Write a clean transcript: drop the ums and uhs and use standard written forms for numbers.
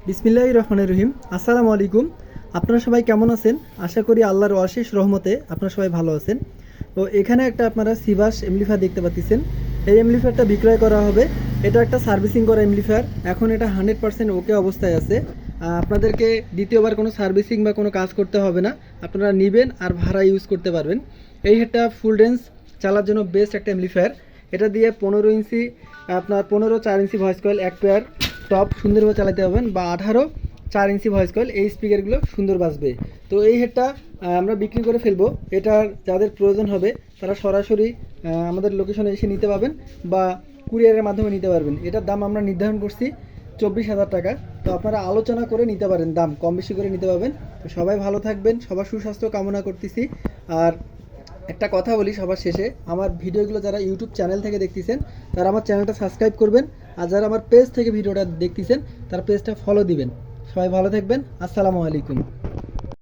বিসমিল্লাহির রহমানির রহিম। আসসালামু আলাইকুম। আপনারা সবাই কেমন আছেন? আশা করি আল্লাহর অশেষ রহমতে আপনারা সবাই ভালো আছেন। তো এখানে একটা আপনারা সিভাস এমপ্লিফায়ার দেখতে পাচ্ছেন। এই এমপ্লিফায়ারটা বিক্রয় করা হবে। এটা একটা সার্ভিসিং করা এমপ্লিফায়ার। এখন এটা 100% ওকে অবস্থায় আছে। আপনাদেরকে দ্বিতীয়বার কোনো সার্ভিসিং বা কোনো কাজ করতে হবে না। আপনারা নেবেন আর ভাড়া ইউজ করতে পারবেন। এই হেডটা ফুল রেঞ্জ চালার জন্য বেস্ট একটা এমপ্লিফায়ার। এটা দিয়ে 15 ইঞ্চি আপনার 15 4 ইঞ্চি ভয়েস কয়েল এক পেয়ার টপ সুন্দরভাবে চালাতে পারবেন, বা 18 4 ইঞ্চি ভয়েস কয়েল এই স্পিকারগুলো সুন্দর বাজবে। তো এই হেডটা আমরা বিক্রি করে ফেলবো। এটার যাদের প্রয়োজন হবে তারা সরাসরি আমাদের লোকেশনে এসে নিতে পারবেন, বা কুরিয়ারের মাধ্যমে নিতে পারবেন। এটার দাম আমরা নির্ধারণ করছি 24,000 টাকা। তো আপনারা আলোচনা করে নিতে পারেন, দাম কম বেশি করে নিতে পারবেন। তো সবাই ভালো থাকবেন, সবার সুস্বাস্থ্য কামনা করতেছি। আর একটা কথা বলি সবার শেষে, আমার ভিডিওগুলো যারা ইউটিউব চ্যানেল থেকে দেখতেছেন তারা আমার চ্যানেলটা সাবস্ক্রাইব করবেন, আর যারা আমার পেজ থেকে ভিডিওটা দেখতেছেন তারা পেজটা ফলো দিবেন। সবাই ভালো থাকবেন। আসসালামু আলাইকুম।